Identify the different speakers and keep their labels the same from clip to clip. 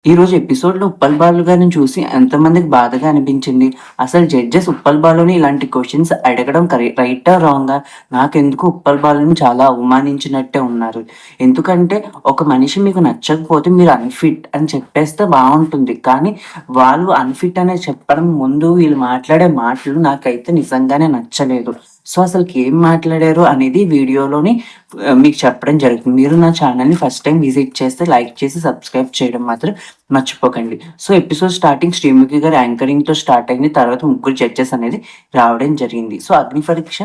Speaker 1: ఈరోజు ఎపిసోడ్‌లో ఉప్పల్ బాలు గారిని చూసి ఎంతమందికి బాధగా అనిపించింది? అసలు జడ్జెస్ ఉప్పల్ బాలుని ఇలాంటి క్వెషన్స్ అడగడం రైటా? రాంగా? నాకెందుకో ఉప్పల్ బాలుని చాలా అవమానించినట్టే ఉన్నారు. ఎందుకంటే ఒక మనిషి మీకు నచ్చకపోతే మీరు అన్‌ఫిట్ అని చెప్పేస్తే బావుంటుంది. కానీ వాళ్ళు అన్‌ఫిట్ అని చెప్పడం ముందు వీళ్ళు మాట్లాడే మాటలు నాకైతే నిజంగానే నచ్చలేదు. సో, అసలకి ఏం మాట్లాడారు అనేది వీడియోలోని మీకు చెప్పడం జరుగుతుంది. మీరు నా ఛానల్‌ని ఫస్ట్ టైమ్ విజిట్ చేస్తే లైక్ చేసి, సబ్స్క్రైబ్ చేయడం మాత్రం మర్చిపోకండి. సో, ఎపిసోడ్ స్టార్టింగ్ శ్రీముఖి గారి యాంకరింగ్‌తో స్టార్ట్ అయింది. తర్వాత ముగ్గురు జడ్జెస్ అనేది రావడం జరిగింది. సో, అగ్ని పరీక్ష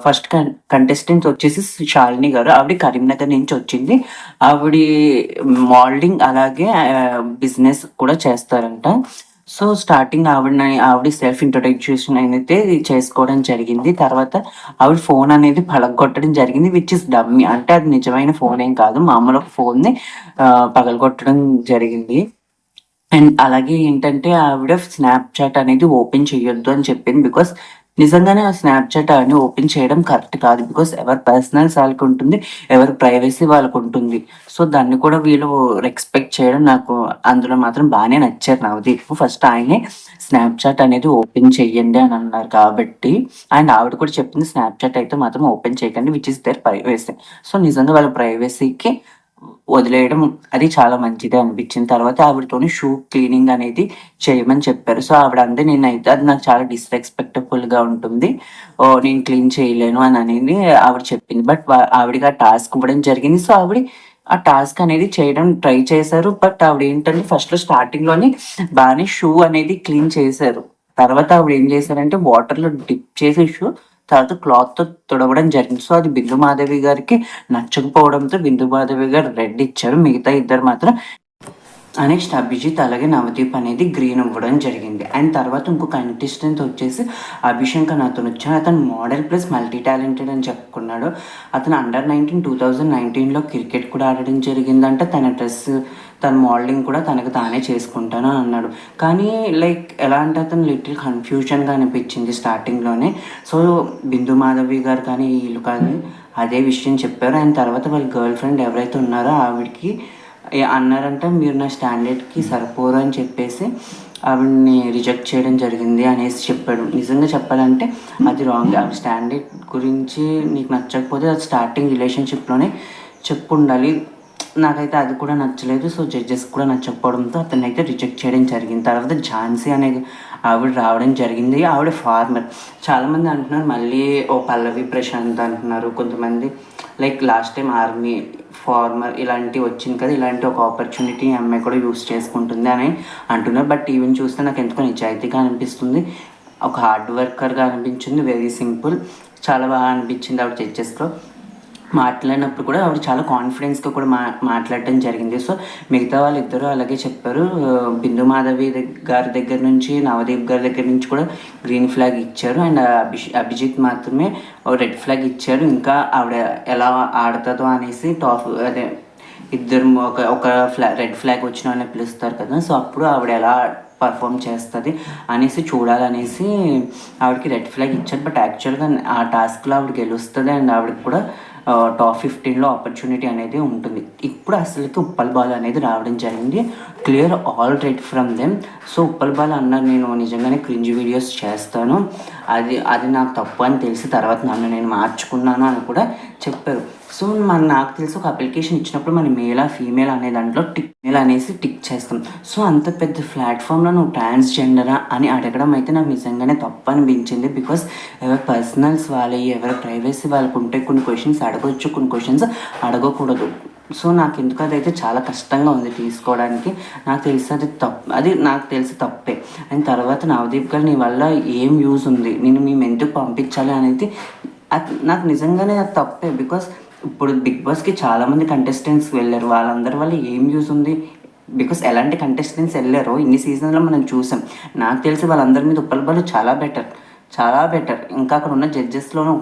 Speaker 1: ఫస్ట్ కంటెస్టెంట్ వచ్చేసి శాలిని గారు. ఆవిడ కరీంనగర్ నుంచి వచ్చింది. ఆవిడ మోడలింగ్ అలాగే బిజినెస్ కూడా చేస్తారంట. సో, స్టార్టింగ్ ఆవిడ సెల్ఫ్ ఇంట్రొడక్షన్ అయితే చేసుకోవడం జరిగింది. తర్వాత ఆవిడ ఫోన్ అనేది పగలగొట్టడం జరిగింది. Which is dummy. అంటే అది నిజమైన ఫోన్ ఏం కాదు. మామూలు ఫోన్‌ని పగలగొట్టడం జరిగింది. అండ్ అలాగే ఏంటంటే ఆవిడ స్నాప్‌చాట్ అనేది ఓపెన్ చేయొద్దు అని చెప్పింది. బికాస్ నిజంగానే ఆ స్నాప్‌చాట్ అవన్నీ ఓపెన్ చేయడం కరెక్ట్ కాదు. బికాస్ ఎవరి పర్సనల్స్ ఆళ్ళకుంటుంది. ఎవరి ప్రైవసీ వాళ్ళకుంటుంది. సో, దాన్ని కూడా వీళ్ళు రెస్పెక్ట్ చేయడం నాకు అందులో మాత్రం బానే నచ్చారు నవదీప్. ఫస్ట్ ఆయనే స్నాప్‌చాట్ అనేది ఓపెన్ చెయ్యండి అని అన్నారు కాబట్టి అండ్ ఆవిడ కూడా చెప్పింది స్నాప్‌చాట్ అయితే మాత్రం ఓపెన్ చేయకండి. Which is there privacy. So, నిజంగా వాళ్ళ ప్రైవసీకి వదిలేయడం అది చాలా మంచిదే అనిపించింది. తర్వాత ఆవిడతోని షూ క్లీనింగ్ అనేది చేయమని చెప్పారు. సో, ఆవిడ అంది నేనైతే అది నాకు చాలా డిస్‌రెస్పెక్ట్‌ఫుల్‌గా ఉంటుంది. నేను క్లీన్ చేయలేను అని అనేది ఆవిడ చెప్పింది. బట్ ఆవిడకి ఆ టాస్క్ ఇవ్వడం జరిగింది. సో, ఆవిడ ఆ టాస్క్ అనేది చేయడం ట్రై చేశారు. బట్ ఆవిడేంటంటే ఫస్ట్‌లో స్టార్టింగ్‌లోనే బానే షూ అనేది క్లీన్ చేశారు. తర్వాత ఆవిడ ఏం చేశారంటే వాటర్‌లో డిప్ చేసి తర్వాత క్లాత్‌తో తుడవడం జరిగింది. సో, అది బిందు మాధవి గారికి నచ్చకపోవడంతో బిందు మాధవి గారు రెడ్ ఇచ్చారు. మిగతా ఇద్దరు మాత్రం నెక్స్ట్ అభిజిత్ అలాగే నవదీప్ అనేది గ్రీన్ ఇవ్వడం జరిగింది. అండ్ తర్వాత ఇంకో కంటెస్టెంట్ వచ్చేసి అభిషేక్ అని అతనొచ్చాడు. అతను మోడల్ ప్లస్ మల్టీ టాలెంటెడ్ అని చెప్పుకున్నాడు. అతను అండర్ 19 2019లో క్రికెట్ కూడా ఆడడం జరిగిందంట. తన మోడలింగ్ కూడా తనకు తానే చేసుకుంటాను అన్నాడు. కానీ లైక్ ఎలా అంటే అతను లిటిల్ కన్‌ఫ్యూజన్‌గా అనిపించింది స్టార్టింగ్‌లోనే. సో, బిందు మాధవి గారు కానీ వీళ్ళు కానీ అదే విషయం చెప్పారు. అండ్ తర్వాత వాళ్ళ గర్ల్ ఫ్రెండ్ ఎవరైతే ఉన్నారో ఆవిడకి అన్నారంట మీరు నా స్టాండర్డ్‌కి సరిపోరు అని చెప్పేసి ఆవిడని రిజెక్ట్ చేయడం జరిగింది అనేసి చెప్పాడు. నిజంగా చెప్పాలంటే అది రాంగ్. ఆవిడ స్టాండర్డ్ గురించి నీకు నచ్చకపోతే అది స్టార్టింగ్ రిలేషన్‌షిప్‌లోనే చెప్పుండాలి. నాకైతే అది కూడా నచ్చలేదు. సో, జడ్జెస్‌కి కూడా నచ్చకపోవడంతో అతన్నయితే రిజెక్ట్ చేయడం జరిగింది. తర్వాత ఝాన్సీ అనే ఆవిడ రావడం జరిగింది. ఆవిడ ఫార్మర్. చాలామంది అంటున్నారు మళ్ళీ పల్లవి ప్రశాంత్ అంటున్నారు. కొంతమంది like last time army, farmer ఇలాంటివి వచ్చింది కదా! ఇలాంటి ఒక ఆపర్చునిటీ ఈ అమ్మాయి కూడా యూజ్ చేసుకుంటుంది అని అంటున్నారు. బట్ ఈవెన్ చూస్తే నాకు ఎందుకో నిజాయితీగా అనిపిస్తుంది. ఒక హార్డ్ వర్కర్‌గా అనిపించింది. Very simple. చాలా బాగా అనిపించింది ఆవిడ జడ్జెస్‌తో. మాట్లాడినప్పుడు కూడా ఆవిడ చాలా కాన్ఫిడెన్స్‌గా కూడా మాట్లాడటం జరిగింది. సో, మిగతా వాళ్ళిద్దరూ అలాగే చెప్పారు. బిందు మాధవి గారి దగ్గర నుంచి, నవదీప్ గారి దగ్గర నుంచి కూడా గ్రీన్ ఫ్లాగ్ ఇచ్చారు. అండ్ అభిజిత్ మాత్రమే రెడ్ ఫ్లాగ్ ఇచ్చారు. ఇంకా ఆవిడ ఎలా ఆడతదో అనేసి అదే ఇద్దరు ఒక రెడ్ ఫ్లాగ్ వచ్చిన వాళ్ళని పిలుస్తారు కదా! సో, అప్పుడు ఆవిడ ఎలా పర్ఫార్మ్ చేస్తది అనేసి చూడాలనేసి ఆవిడకి రెడ్ ఫ్లాగ్ ఇచ్చారు. బట్ యాక్చువల్‌గా ఆ టాస్క్‌లో ఆవిడ గెలుస్తది. అండ్ ఆవిడకి కూడా టాప్ 15లో ఆపర్చునిటీ అనేది ఉంటుంది. ఇప్పుడు అసలుకి ఉప్పల్ బాలు అనేది రావడం జరిగింది. Clear all red from them. So, Uppal Balu అన్నారు నేను నిజంగానే క్రింజ్ వీడియోస్ చేస్తాను. అది నాకు తప్పు అని తెలిసి తర్వాత నన్ను నేను మార్చుకున్నాను అని కూడా చెప్పారు. సో, నాకు తెలిసి ఒక అప్లికేషన్ ఇచ్చినప్పుడు మనం మేలా, ఫీమేల్ అనే దాంట్లో మేల్ అనేసి టిక్ చేస్తాం. సో, అంత పెద్ద ప్లాట్‌ఫామ్‌లో నువ్వు ట్రాన్స్‌జెండరా అని అడగడం అయితే నాకు నిజంగానే తప్పు అనిపించింది. బికాస్ ఎవరి పర్సనల్స్ వాళ్ళయి, ఎవరి ప్రైవసీ వాళ్ళకుంటే కొన్ని క్వెషన్స్ అడగొచ్చు, కొన్ని క్వెషన్స్ అడగకూడదు. సో, నాకెందుకో అదైతే చాలా కష్టంగా ఉంది తీసుకోవడానికి. నాకు తెలిసి తప్పే. అండ్ తర్వాత నవదీప్ గారు నీ వల్ల ఏం యూజ్ ఉంది? మేము ఎందుకు పంపించాలి అనేది నాకు నిజంగానే అది తప్పే. బికాస్ ఇప్పుడు బిగ్ బాస్‌కి చాలామంది కంటెస్టెంట్స్ వెళ్లారు. వాళ్ళందరి వల్ల ఏం యూజ్ ఉంది? బికాస్ ఎలాంటి కంటెస్టెంట్స్ ఎళ్లారో ఇన్ని సీజన్‌లో మనం చూసాం. నాకు తెలిసి వాళ్ళందరి మీద ఉప్పల్ బాలు చాలా బెటర్. చాలా బెటర్. ఇంకా అక్కడ ఉన్న జడ్జెస్‌లోనూ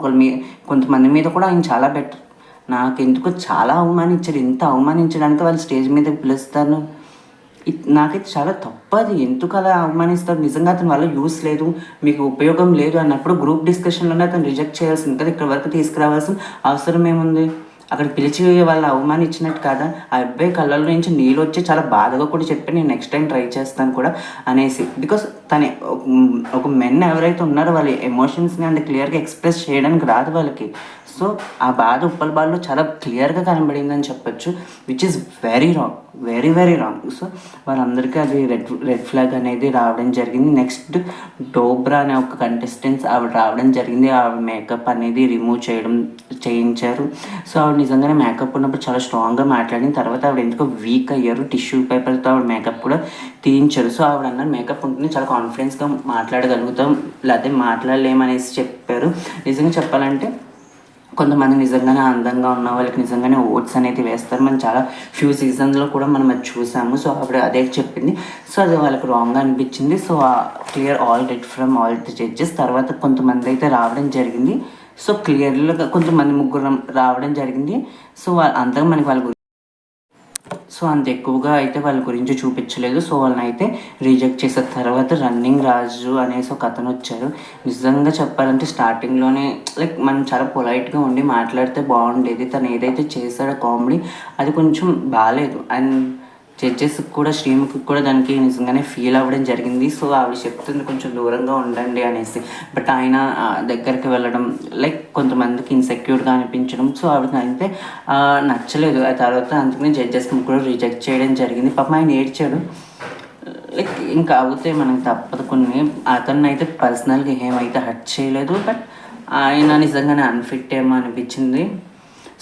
Speaker 1: కొంతమంది మీద కూడా ఆయన చాలా బెటర్. నాకెందుకో చాలా అవమానించారు. ఇంత అవమానించడానికి వాళ్ళు స్టేజ్ మీదకి పిలుస్తారు. నాకైతే చాలా తప్పది. ఎందుకలా అవమానిస్తారు? నిజంగా అతని వల్ల యూజ్ లేదు, మీకు ఉపయోగం లేదు అన్నప్పుడు గ్రూప్ డిస్కషన్‌లోనే అతను రిజెక్ట్ చేయాల్సింది కదా! ఇక్కడి వరకు తీసుకురావాల్సిన అవసరం ఏముంది? అక్కడ పిలిచి వాళ్ళు అవమానించినట్టు కాదా, ఆ అబ్బాయి కళ్ళల్లో నుంచి నీళ్ళు వచ్చి చాలా బాధగా కూడా చెప్పి నేను నెక్స్ట్ టైం ట్రై చేస్తాను కూడా అనేసి. బికాస్ తను ఒక మెన్ ఎవరైతే ఉన్నారో వాళ్ళ ఎమోషన్స్ని అంత క్లియర్గా ఎక్స్ప్రెస్ చేయడానికి రాదు వాళ్ళకి. సో ఆ బాధ ఉప్పల్ బాల్లో చాలా క్లియర్గా కనబడిందని చెప్పొచ్చు, which is very wrong, very very wrong. So వాళ్ళందరికీ అది రెడ్ ఫ్లాగ్ అనేది రావడం జరిగింది. నెక్స్ట్ డోబ్రా అనే ఒక కంటెస్టెంట్స్ ఆవిడ రావడం జరిగింది. ఆవిడ మేకప్ అనేది రిమూవ్ చేయించారు. సో ఆవిడ నిజంగానే మేకప్ ఉన్నప్పుడు చాలా స్ట్రాంగ్గా మాట్లాడిన తర్వాత ఆవిడ ఎందుకో వీక్ అయ్యారు. టిష్యూ పేపర్తో ఆవిడ మేకప్ కూడా తీయించారు. సో ఆవిడ అన్నారు మేకప్ ఉంటుంది చాలా కాన్ఫిడెన్స్గా మాట్లాడగలుగుతాం, లేకపోతే మాట్లాడలేమనేసి చెప్పారు. నిజంగా చెప్పాలంటే కొంతమంది నిజంగానే అందంగా ఉన్న వాళ్ళకి నిజంగానే ఓట్స్ అనేది వేస్తారు. మనం చాలా ఫ్యూ సీజన్స్లో కూడా మనం అది చూసాము. సో ఆవిడ అదే చెప్పింది. సో అది వాళ్ళకి రాంగ్గా అనిపించింది. So clear all red from all the judges. తర్వాత కొంతమంది అయితే రావడం జరిగింది. సో క్లియర్గా కొంతమంది ముగ్గురు రావడం జరిగింది. సో అంతగా మనకి వాళ్ళ సో అంత ఎక్కువగా అయితే వాళ్ళ గురించి చూపించలేదు. సో వాళ్ళని అయితే రిజెక్ట్ చేసిన తర్వాత రన్నింగ్ రాజు అనేసి ఒక అతను వచ్చారు. నిజంగా చెప్పాలంటే స్టార్టింగ్లోనే లైక్ మనం చాలా పొలైట్గా ఉండి మాట్లాడితే బాగుండేది. తను ఏదైతే చేశాడో కామెడీ అది కొంచెం బాగాలేదు. అండ్ జడ్జెస్కి కూడా శ్రీముఖికి కూడా దానికి నిజంగానే ఫీల్ అవ్వడం జరిగింది. సో ఆవిడ చెప్తుంది కొంచెం దూరంగా ఉండండి అనేసి. బట్ ఆయన దగ్గరికి వెళ్ళడం లైక్ కొంతమందికి ఇన్సెక్యూర్గా అనిపించడం. సో ఆవిడకి అయితే నచ్చలేదు. ఆ తర్వాత అందుకని జడ్జెస్ని కూడా రిజెక్ట్ చేయడం జరిగింది. పాపం ఆయన ఏడ్చాడు. లైక్ ఇంకా అవుతాయి మనకు తప్పదు కొన్ని. అతన్ని అయితే పర్సనల్గా ఏమైతే హర్ట్ చేయలేదు, బట్ ఆయన నిజంగానే అన్ఫిట్ ఏమో అనిపించింది.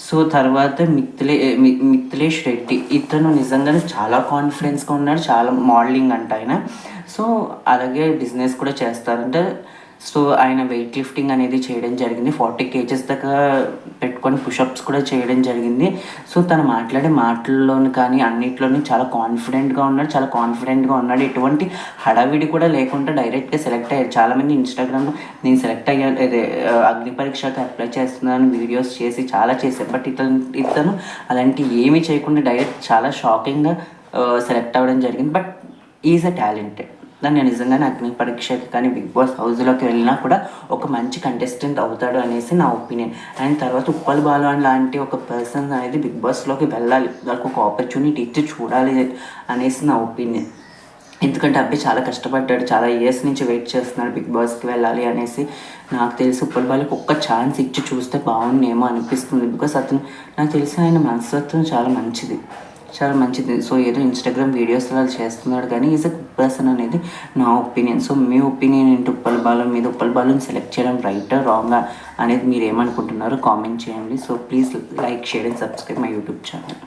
Speaker 1: సో తర్వాత మిథిలేష్ రెడ్డి ఇతను నిజంగానే చాలా కాన్ఫిడెన్స్గా ఉన్నాడు, చాలా మోడలింగ్ అంట ఆయన. సో అలాగే బిజినెస్ కూడా చేస్తారంటే. సో ఆయన వెయిట్ లిఫ్టింగ్ అనేది చేయడం జరిగింది. 40 kgs దాకా పెట్టుకొని పుషప్స్ కూడా చేయడం జరిగింది. సో తను మాట్లాడే మాటల్లోని కానీ అన్నిట్లోని చాలా కాన్ఫిడెంట్గా ఉన్నాడు. ఎటువంటి హడావిడి కూడా లేకుండా డైరెక్ట్గా సెలెక్ట్ అయ్యారు. చాలామంది ఇన్స్టాగ్రామ్లో నేను సెలెక్ట్ అయ్యాను, అదే అగ్ని పరీక్షకి అప్లై చేస్తున్నాను వీడియోస్ చేసి చాలా చేశారు. బట్ ఇతను అలాంటి ఏమీ చేయకుండా డైరెక్ట్ చాలా షాకింగ్గా సెలెక్ట్ అవ్వడం జరిగింది. But is a talented. దాన్ని నిజంగానే అగ్ని పరీక్షకి కానీ బిగ్ బాస్ హౌస్లోకి వెళ్ళినా కూడా ఒక మంచి కంటెస్టెంట్ అవుతాడు అనేసి నా ఒపీనియన్. అండ్ తర్వాత ఉప్పల్ బాలు లాంటి ఒక పర్సన్ అనేది బిగ్ బాస్లోకి వెళ్ళాలి, వాళ్ళకి ఒక ఆపర్చునిటీ ఇచ్చి చూడాలి అనేసి నా ఒపీనియన్. ఎందుకంటే అబ్బాయి చాలా కష్టపడ్డాడు, చాలా ఇయర్స్ నుంచి వెయిట్ చేస్తున్నాడు బిగ్ బాస్కి వెళ్ళాలి అనేసి. నాకు తెలిసి ఉప్పల్ బాలుకి ఒక్క ఛాన్స్ ఇచ్చి చూస్తే బాగుండేమో అనిపిస్తుంది. బికాస్ అతను నాకు తెలిసి ఆయన మనస్తత్వం చాలా మంచిది. సో ఏదో ఇన్స్టాగ్రామ్ వీడియోస్ అలా చేస్తున్నాడు కానీ ఈజ్ అ గుడ్ పర్సన్ అనేది నా ఒపీనియన్. సో మీ ఒపీనియన్ ఏంటి ఉప్పల్ బాలు మీద? ఉప్పల్ బాలుని సెలెక్ట్ చేయడం రైటా రాంగా అనేది మీరు ఏమనుకుంటున్నారో కామెంట్ చేయండి. So please like, share and subscribe my YouTube channel.